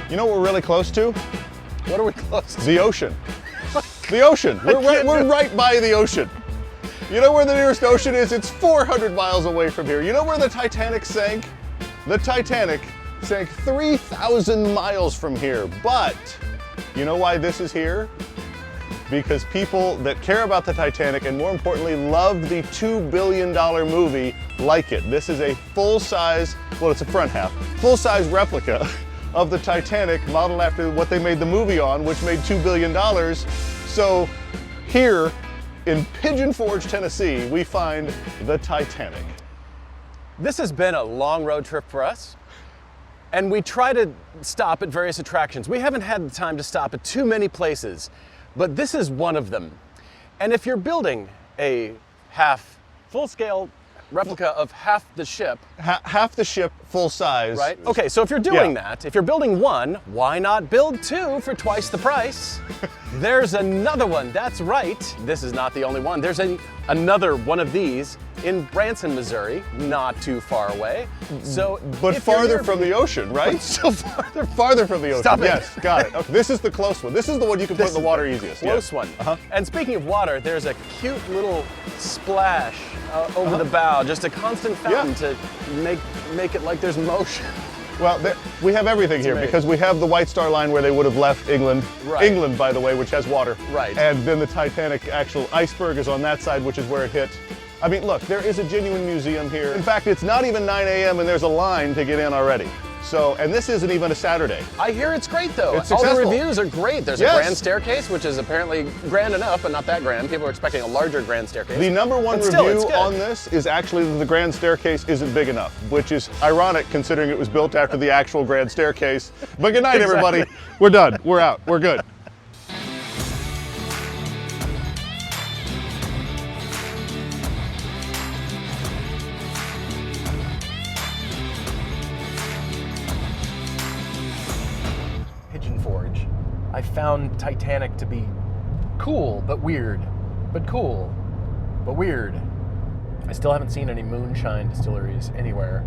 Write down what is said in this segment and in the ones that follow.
You know what we're really close to? What are we close to? The ocean. The ocean. We're right by the ocean. You know where the nearest ocean is? It's 400 miles away from here. You know where the Titanic sank? The Titanic sank 3,000 miles from here. But you know why this is here? Because people that care about the Titanic and more importantly love the $2 billion movie like it. This is a full-size, well, it's a front half, full-size replica of the Titanic modeled after what they made the movie on, which made $2 billion. So here in Pigeon Forge, Tennessee, we find the Titanic. This has been a long road trip for us, and we try to stop at various attractions. We haven't had the time to stop at too many places, but this is one of them. And if you're building a full-scale replica of half the ship. Half the ship, full size. Right? Okay, so if you're doing that, if you're building one, why not build two for twice the price? There's another one, that's right. This is not the only one. There's another one of these in Branson, Missouri, not too far away. So, but farther from the ocean, right? So farther. Farther from the ocean. Stop it. Yes, got it. Okay. This is the close one. This is the one you can put in the water easiest. Close one. And speaking of water, there's a cute little splash over the bow, just a constant fountain to make it like there's motion. Well, we have everything here because we have the White Star Line where they would have left England. Right. England, by the way, which has water. Right. And then the Titanic actual iceberg is on that side, which is where it hit. I mean, look, there is a genuine museum here. In fact, it's not even 9 a.m. and there's a line to get in already. So, and this isn't even a Saturday. I hear it's great though. It's all the successful. reviews are great. There's a grand staircase, which is apparently grand enough, but not that grand. People are expecting a larger grand staircase. The number one review on this is actually that the grand staircase isn't big enough, which is ironic considering it was built after the actual grand staircase. But good night, everybody. We're done. We're out. We're good. I found Titanic to be cool, but weird. But cool, but weird. I still haven't seen any moonshine distilleries anywhere.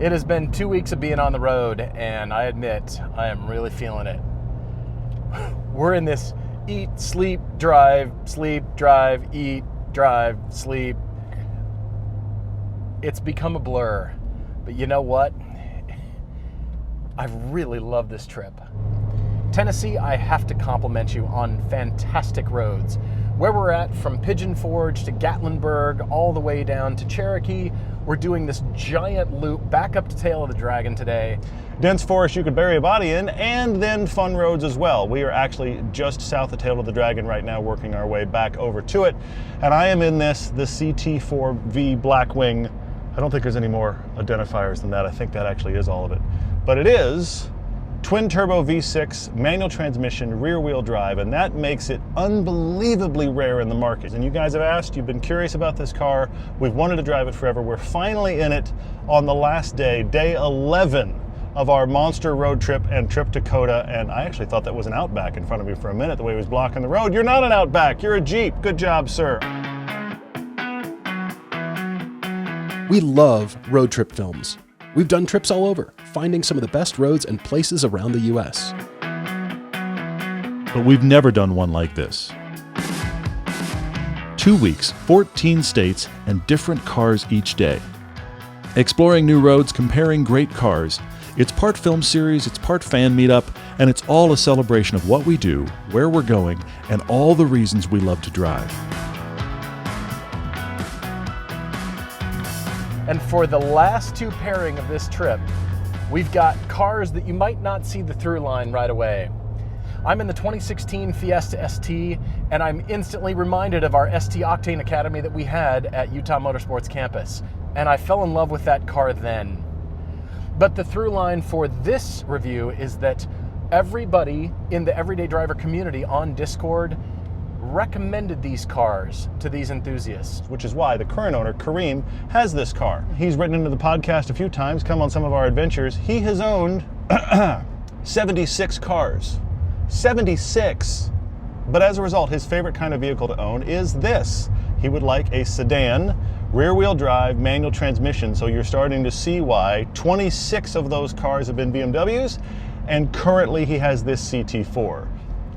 It has been 2 weeks of being on the road, and I admit, I am really feeling it. We're in this eat, sleep, drive, eat, drive, sleep. It's become a blur. But you know what? I really love this trip. Tennessee, I have to compliment you on fantastic roads. Where we're at, from Pigeon Forge to Gatlinburg, all the way down to Cherokee, we're doing this giant loop back up to Tail of the Dragon today. Dense forest you could bury a body in, and then fun roads as well. We are actually just south of Tail of the Dragon right now, working our way back over to it. And I am in the CT4 V Blackwing. I don't think there's any more identifiers than that. I think that actually is all of it. But it is twin turbo V6, manual transmission, rear wheel drive, and that makes it unbelievably rare in the market. And you guys have asked, you've been curious about this car. We've wanted to drive it forever. We're finally in it on the last day, day 11 of our monster road trip and trip to Coda. And I actually thought that was an Outback in front of me for a minute, the way it was blocking the road. You're not an Outback, you're a Jeep. Good job, sir. We love road trip films. We've done trips all over, finding some of the best roads and places around the U.S. But we've never done one like this. 2 weeks, 14 states, and different cars each day. Exploring new roads, comparing great cars. It's part film series, it's part fan meetup, and it's all a celebration of what we do, where we're going, and all the reasons we love to drive. And for the last two pairing of this trip, we've got cars that you might not see the through line right away. I'm in the 2016 Fiesta ST, and I'm instantly reminded of our ST Octane Academy that we had at Utah Motorsports campus. And I fell in love with that car then. But the through line for this review is that everybody in the Everyday Driver community on Discord recommended these cars to these enthusiasts. Which is why the current owner, Kareem, has this car. He's written into the podcast a few times, come on some of our adventures. He has owned 76 cars. 76! But as a result, his favorite kind of vehicle to own is this. He would like a sedan, rear-wheel drive, manual transmission, so you're starting to see why 26 of those cars have been BMWs, and currently he has this CT4.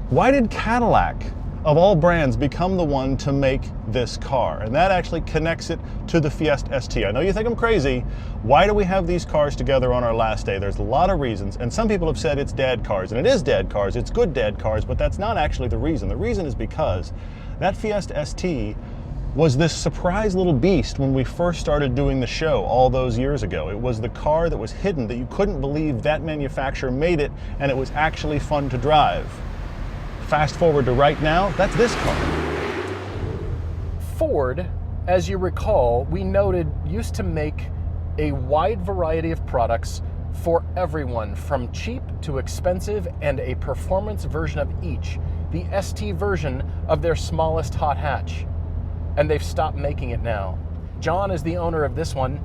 Why did Cadillac, of all brands, become the one to make this car? And that actually connects it to the Fiesta ST. I know you think I'm crazy. Why do we have these cars together on our last day? There's a lot of reasons, and some people have said it's dad cars, and it is dad cars, it's good dad cars, but that's not actually the reason. The reason is because that Fiesta ST was this surprise little beast when we first started doing the show all those years ago. It was the car that was hidden, that you couldn't believe that manufacturer made it, and it was actually fun to drive. Fast forward to right now, that's this car. Ford, as you recall, we noted, used to make a wide variety of products for everyone, from cheap to expensive, and a performance version of each, the ST version of their smallest hot hatch. And they've stopped making it now. John is the owner of this one,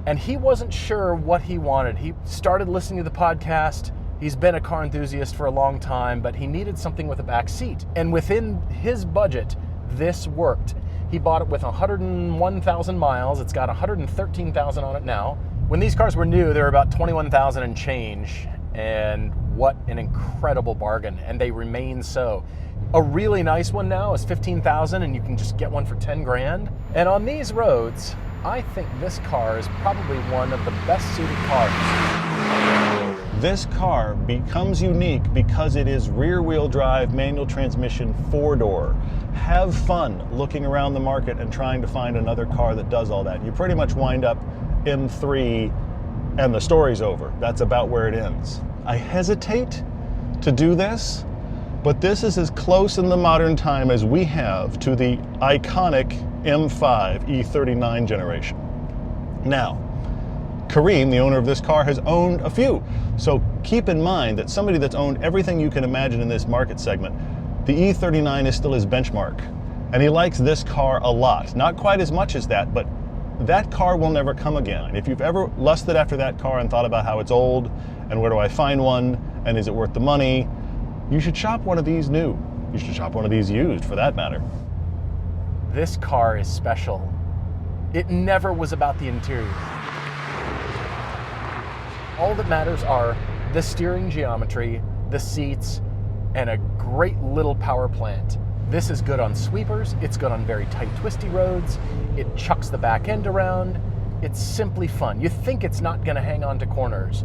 and he wasn't sure what he wanted. He started listening to the podcast. He's been a car enthusiast for a long time, but he needed something with a back seat. And within his budget, this worked. He bought it with 101,000 miles. It's got 113,000 on it now. When these cars were new, they were about 21,000 and change. And what an incredible bargain. And they remain so. A really nice one now is 15,000, and you can just get one for 10 grand. And on these roads, I think this car is probably one of the best suited cars. This car becomes unique because it is rear-wheel drive, manual transmission, four-door. Have fun looking around the market and trying to find another car that does all that. You pretty much wind up M3 and the story's over. That's about where it ends. I hesitate to do this, but this is as close in the modern time as we have to the iconic M5 E39 generation. Now, Kareem, the owner of this car, has owned a few. So keep in mind that somebody that's owned everything you can imagine in this market segment, the E39 is still his benchmark. And he likes this car a lot. Not quite as much as that, but that car will never come again. If you've ever lusted after that car and thought about how it's old, and where do I find one, and is it worth the money, you should shop one of these new. You should shop one of these used, for that matter. This car is special. It never was about the interior. All that matters are the steering geometry, the seats, and a great little power plant. This is good on sweepers, it's good on very tight, twisty roads, it chucks the back end around, it's simply fun. You think it's not gonna hang on to corners,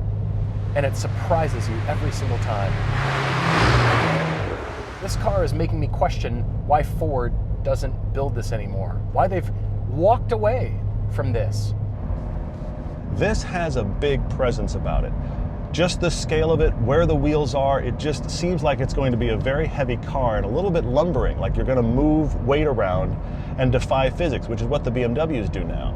and it surprises you every single time. This car is making me question why Ford doesn't build this anymore, why they've walked away from this. This has a big presence about it. Just the scale of it, where the wheels are, it just seems like it's going to be a very heavy car and a little bit lumbering, like you're going to move weight around and defy physics, which is what the BMWs do now.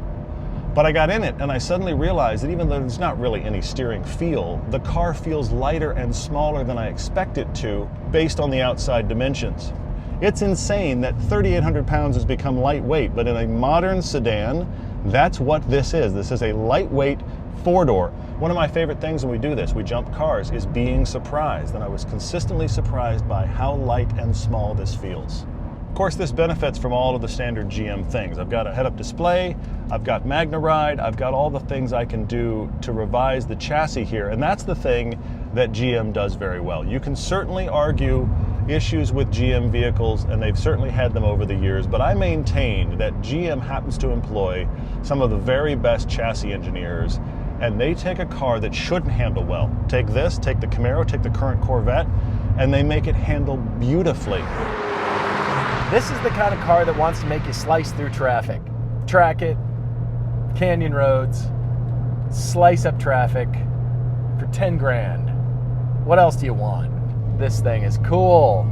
But I got in it and I suddenly realized that even though there's not really any steering feel, the car feels lighter and smaller than I expect it to based on the outside dimensions. It's insane that 3,800 pounds has become lightweight, but in a modern sedan, that's what this is. This is a lightweight four-door. One of my favorite things when we do this, we jump cars, is being surprised. And I was consistently surprised by how light and small this feels. Of course, this benefits from all of the standard GM things. I've got a head-up display, I've got MagneRide, I've got all the things I can do to revise the chassis here. And that's the thing that GM does very well. You can certainly argue issues with GM vehicles, and they've certainly had them over the years, but I maintain that GM happens to employ some of the very best chassis engineers, and they take a car that shouldn't handle well. Take this, take the Camaro, take the current Corvette, and they make it handle beautifully. This is the kind of car that wants to make you slice through traffic. Track it, canyon roads, slice up traffic for 10 grand. What else do you want? This thing is cool.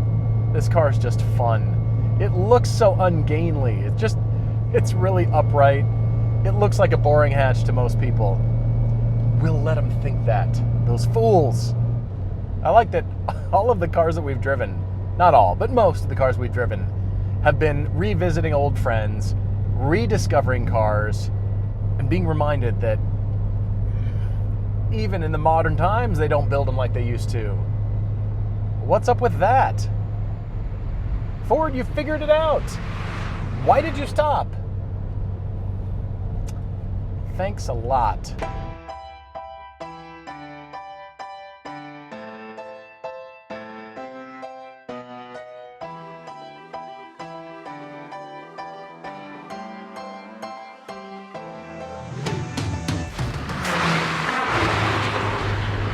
This car is just fun. It looks so ungainly. It's really upright. It looks like a boring hatch to most people. We'll let them think that. Those fools. I like that all of the cars that we've driven, not all, but most of the cars we've driven, have been revisiting old friends, rediscovering cars, and being reminded that even in the modern times, they don't build them like they used to. What's up with that? Ford, you figured it out. Why did you stop? Thanks a lot.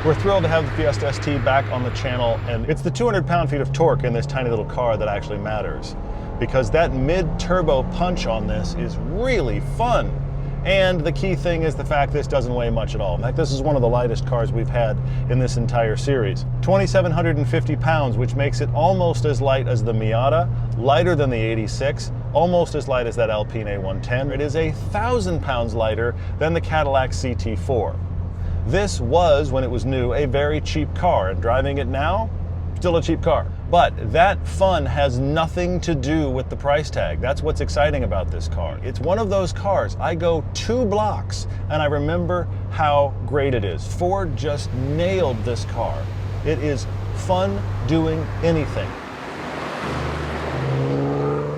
We're thrilled to have the Fiesta ST back on the channel, and it's the 200 pound-feet of torque in this tiny little car that actually matters, because that mid-turbo punch on this is really fun. And the key thing is the fact this doesn't weigh much at all. In fact, this is one of the lightest cars we've had in this entire series. 2,750 pounds, which makes it almost as light as the Miata, lighter than the 86, almost as light as that Alpine A110. It is 1,000 pounds lighter than the Cadillac CT4. This was, when it was new, a very cheap car, and driving it now, still a cheap car. But that fun has nothing to do with the price tag. That's what's exciting about this car. It's one of those cars, I go 2 blocks and I remember how great it is. Ford just nailed this car. It is fun doing anything.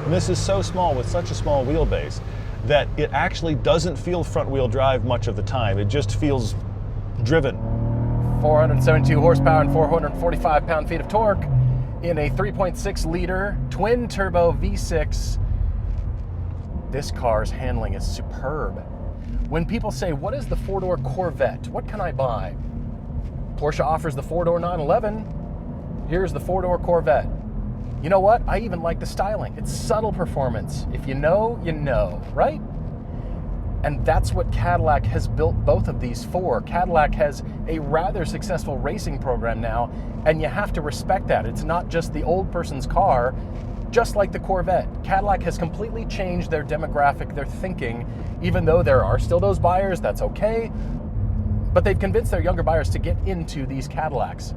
And this is so small with such a small wheelbase that it actually doesn't feel front wheel drive much of the time. It just feels driven. 472 horsepower and 445 pound-feet of torque in a 3.6 liter twin turbo V6. This car's handling is superb. When people say, what is the 4-door Corvette? What can I buy? Porsche offers the 4-door 911. Here's the 4-door Corvette. You know what? I even like the styling. It's subtle performance. If you know, you know, right? And that's what Cadillac has built both of these for. Cadillac has a rather successful racing program now, and you have to respect that. It's not just the old person's car, just like the Corvette. Cadillac has completely changed their demographic, their thinking, even though there are still those buyers, that's okay. But they've convinced their younger buyers to get into these Cadillacs.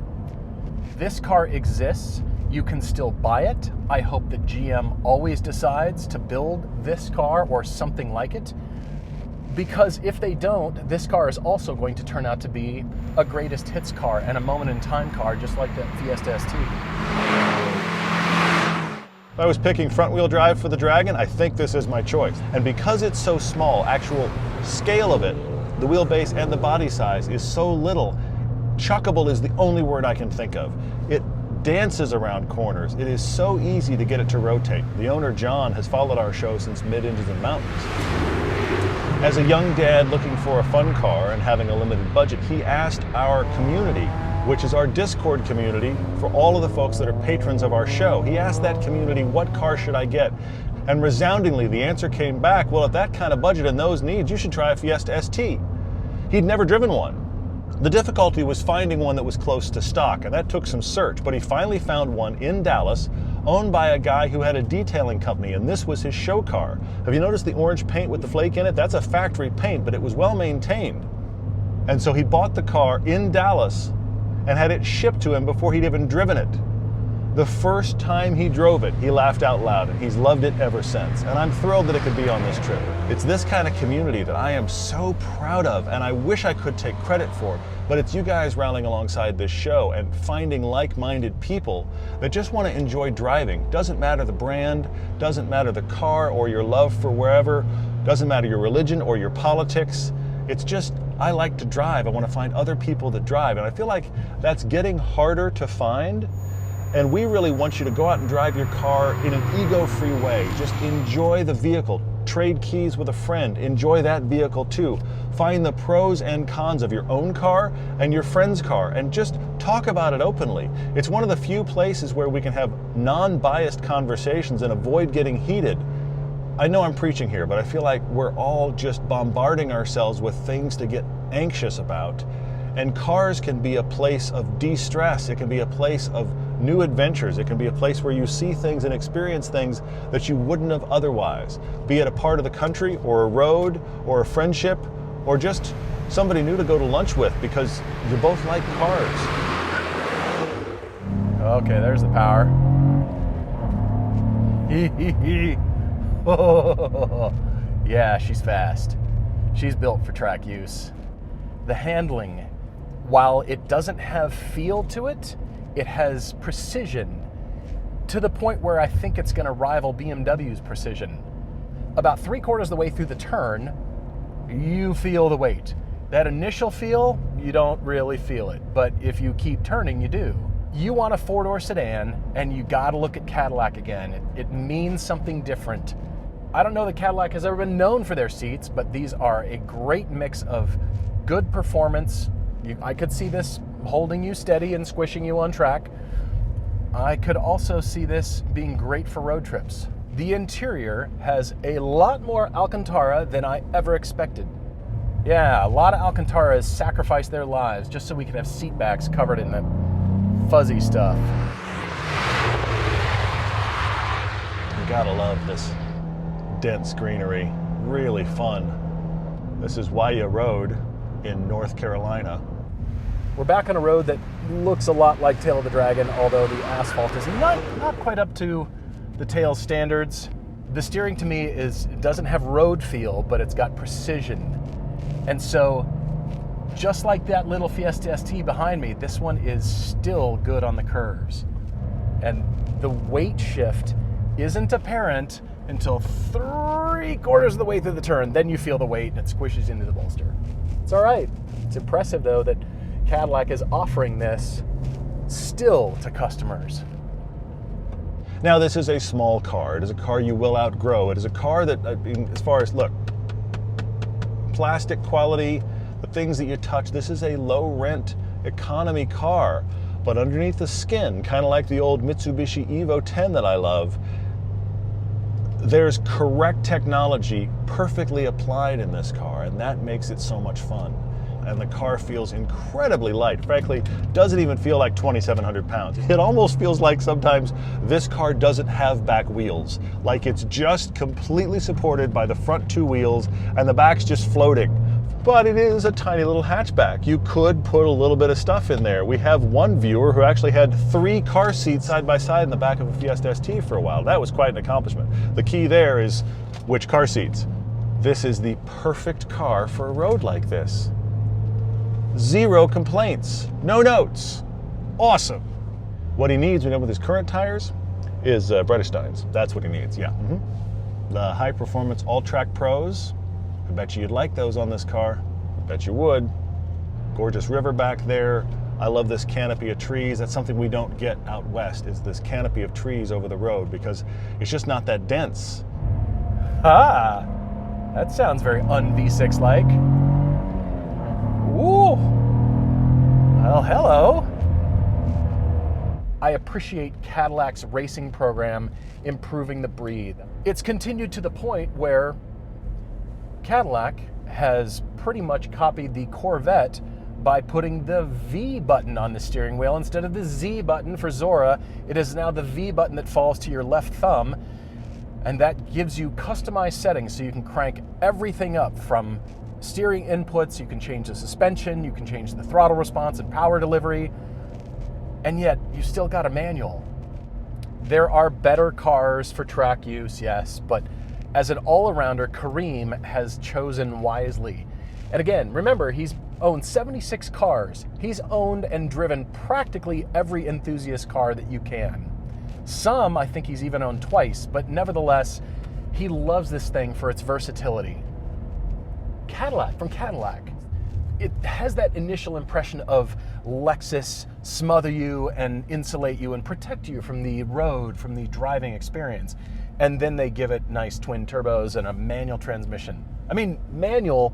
This car exists. You can still buy it. I hope that GM always decides to build this car or something like it. Because if they don't, this car is also going to turn out to be a greatest hits car and a moment in time car, just like the Fiesta ST. If I was picking front wheel drive for the Dragon, I think this is my choice. And because it's so small, actual scale of it, the wheelbase and the body size is so little, chuckable is the only word I can think of. It dances around corners. It is so easy to get it to rotate. The owner, John, has followed our show since mid into the mountains. As a young dad looking for a fun car and having a limited budget, he asked our community, which is our Discord community for all of the folks that are patrons of our show. He asked that community, what car should I get? And resoundingly, the answer came back, well, at that kind of budget and those needs, you should try a Fiesta ST. He'd never driven one. The difficulty was finding one that was close to stock, and that took some search, but he finally found one in Dallas, owned by a guy who had a detailing company, and this was his show car. Have you noticed the orange paint with the flake in it? That's a factory paint, but it was well maintained. And so he bought the car in Dallas and had it shipped to him before he'd even driven it. The first time he drove it, he laughed out loud, and he's loved it ever since. And I'm thrilled that it could be on this trip. It's this kind of community that I am so proud of, and I wish I could take credit for, but it's you guys rallying alongside this show and finding like-minded people that just want to enjoy driving. Doesn't matter the brand, doesn't matter the car or your love for wherever, doesn't matter your religion or your politics. It's just, I like to drive. I want to find other people that drive, and I feel like that's getting harder to find. And we really want you to go out and drive your car in an ego-free way. Just enjoy the vehicle. Trade keys with a friend. Enjoy that vehicle too. Find the pros and cons of your own car and your friend's car and just talk about it openly. It's one of the few places where we can have non-biased conversations and avoid getting heated. I know I'm preaching here, but I feel like we're all just bombarding ourselves with things to get anxious about. And cars can be a place of de-stress. It can be a place of new adventures. It can be a place where you see things and experience things that you wouldn't have otherwise. Be it a part of the country or a road or a friendship or just somebody new to go to lunch with because you both like cars. Okay, there's the power. Yeah, she's fast. She's built for track use. The handling, while it doesn't have feel to it, it has precision to the point where I think it's going to rival BMW's precision. About 3/4 of the way through the turn, you feel the weight. That initial feel, you don't really feel it, but if you keep turning, you do. You want a 4-door sedan, and you got to look at Cadillac again. It means something different. I don't know that Cadillac has ever been known for their seats, but these are a great mix of good performance. I could see this holding you steady and squishing you on track. I could also see this being great for road trips. The interior has a lot more Alcantara than I ever expected. Yeah, a lot of Alcantaras sacrifice their lives just so we can have seat backs covered in the fuzzy stuff. You gotta love this dense greenery. Really fun. This is Waya Road in North Carolina. We're back on a road that looks a lot like Tail of the Dragon, although the asphalt is not quite up to the Tail standards. The steering to me doesn't have road feel, but it's got precision. And so, just like that little Fiesta ST behind me, this one is still good on the curves. And the weight shift isn't apparent until 3/4 of the way through the turn. Then you feel the weight and it squishes into the bolster. It's all right. It's impressive, though, that Cadillac is offering this still to customers. Now, this is a small car. It is a car you will outgrow. It is a car that, as far as, look, plastic quality, the things that you touch, this is a low-rent economy car. But underneath the skin, kind of like the old Mitsubishi Evo 10 that I love, there's correct technology perfectly applied in this car, and that makes it so much fun. And the car feels incredibly light. Frankly, doesn't even feel like 2,700 pounds. It almost feels like sometimes this car doesn't have back wheels. Like it's just completely supported by the front two wheels and the back's just floating. But it is a tiny little hatchback. You could put a little bit of stuff in there. We have one viewer who actually had 3 car seats side by side in the back of a Fiesta ST for a while. That was quite an accomplishment. The key there is which car seats. This is the perfect car for a road like this. 0 complaints, no notes, awesome. What he needs, with his current tires, is Bredesteins. That's what he needs, yeah. The high performance All-Track Pros, I bet you'd like those on this car. I bet you would. Gorgeous river back there. I love this canopy of trees. That's something we don't get out west, is this canopy of trees over the road, because it's just not that dense. Ah, that sounds very un-V6-like. Ooh, well, hello. I appreciate Cadillac's racing program improving the breed. It's continued to the point where Cadillac has pretty much copied the Corvette by putting the V button on the steering wheel instead of the Z button for Zora. It is now the V button that falls to your left thumb, and that gives you customized settings so you can crank everything up from steering inputs. You can change the suspension, you can change the throttle response and power delivery, and yet you still got a manual. There are better cars for track use, yes, but as an all-arounder, Kareem has chosen wisely. And again, remember, he's owned 76 cars. He's owned and driven practically every enthusiast car that you can. Some, I think he's even owned twice, but nevertheless, he loves this thing for its versatility. Cadillac, from Cadillac, it has that initial impression of Lexus smother you and insulate you and protect you from the road, from the driving experience. And then they give it nice twin turbos and a manual transmission. I mean, manual,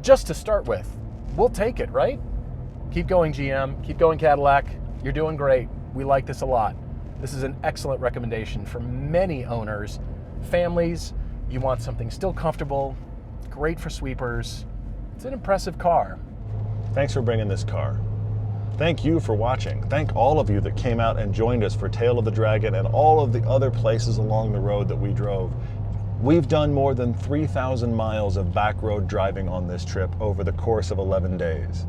just to start with. We'll take it, right? Keep going, GM. Keep going, Cadillac. You're doing great. We like this a lot. This is an excellent recommendation for many owners. Families, you want something still comfortable, great for sweepers. It's an impressive car. Thanks for bringing this car. Thank you for watching. Thank all of you that came out and joined us for Tail of the Dragon and all of the other places along the road that we drove. We've done more than 3,000 miles of back road driving on this trip over the course of 11 days.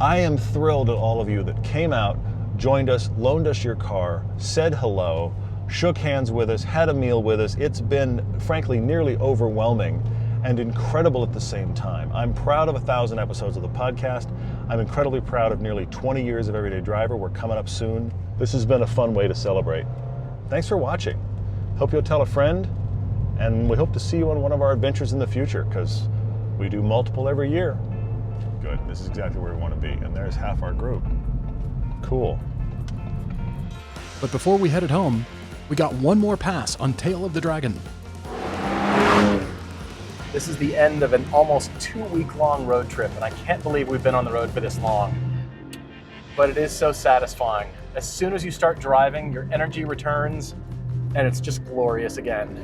I am thrilled at all of you that came out, joined us, loaned us your car, said hello, shook hands with us, had a meal with us. It's been, frankly, nearly overwhelming and incredible at the same time. I'm proud of 1,000 episodes of the podcast. I'm incredibly proud of nearly 20 years of Everyday Driver. We're coming up soon. This has been a fun way to celebrate. Thanks for watching. Hope you'll tell a friend, and we hope to see you on one of our adventures in the future, because we do multiple every year. Good, this is exactly where we want to be, and there's half our group. Cool. But before we headed home, we got one more pass on Tail of the Dragon. This is the end of an almost 2-week-long road trip, and I can't believe we've been on the road for this long. but it is so satisfying. As soon as you start driving, your energy returns, and it's just glorious again.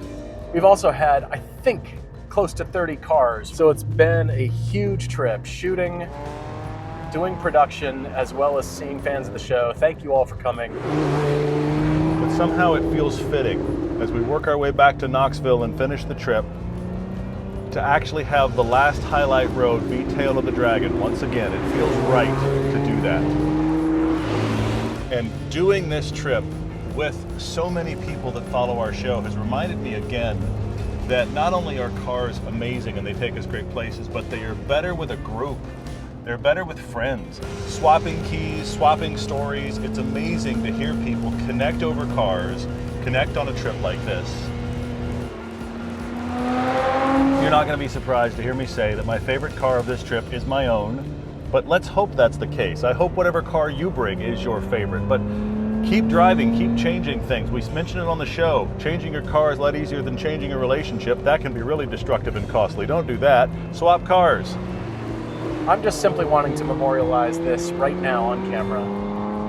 We've also had, I think, close to 30 cars, so it's been a huge trip, shooting, doing production, as well as seeing fans of the show. Thank you all for coming. But somehow it feels fitting, as we work our way back to Knoxville and finish the trip, to actually have the last highlight road be Tail of the Dragon. Once again, it feels right to do that. And doing this trip with so many people that follow our show has reminded me again that not only are cars amazing and they take us great places, but they are better with a group. They're better with friends. Swapping keys, swapping stories. It's amazing to hear people connect over cars, connect on a trip like this. You're not going to be surprised to hear me say that my favorite car of this trip is my own, but let's hope that's the case. I hope whatever car you bring is your favorite, but keep driving, keep changing things. We mentioned it on the show. Changing your car is a lot easier than changing a relationship. That can be really destructive and costly. Don't do that. Swap cars. I'm just simply wanting to memorialize this right now on camera,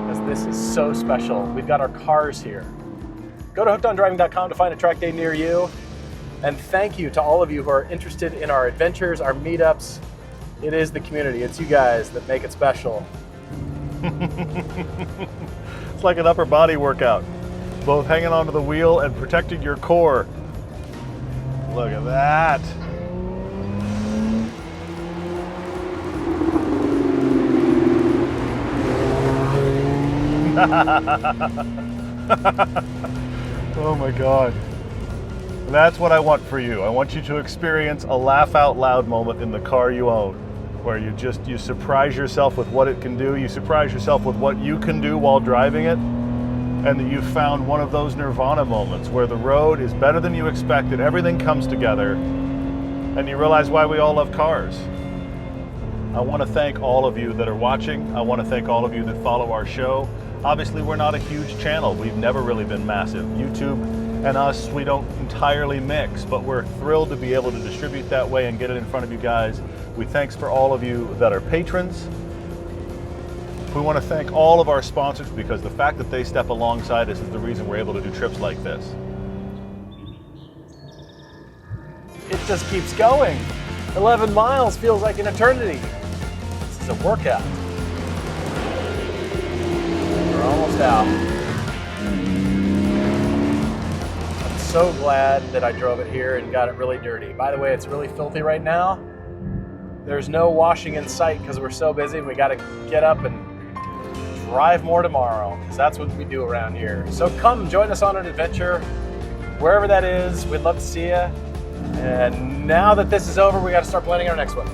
because this is so special. We've got our cars here. Go to hookedondriving.com to find a track day near you. And thank you to all of you who are interested in our adventures, our meetups. It is the community. It's you guys that make it special. It's like an upper body workout, both hanging onto the wheel and protecting your core. Look at that. Oh my God. That's what I want for you. I want you to experience a laugh out loud moment in the car you own, where you surprise yourself with what it can do, you surprise yourself with what you can do while driving it, and that you've found one of those nirvana moments where the road is better than you expected, everything comes together, and you realize why we all love cars. I want to thank all of you that are watching. I want to thank all of you that follow our show. Obviously, we're not a huge channel. We've never really been massive. YouTube and us, we don't entirely mix, but we're thrilled to be able to distribute that way and get it in front of you guys. We thanks for all of you that are patrons. We want to thank all of our sponsors, because the fact that they step alongside us is the reason we're able to do trips like this. It just keeps going. 11 miles feels like an eternity. This is a workout. We're almost out. I'm so glad that I drove it here and got it really dirty. By the way, it's really filthy right now. There's no washing in sight because we're so busy. We got to get up and drive more tomorrow, because that's what we do around here. So come join us on an adventure, wherever that is. We'd love to see you. And now that this is over, we got to start planning our next one.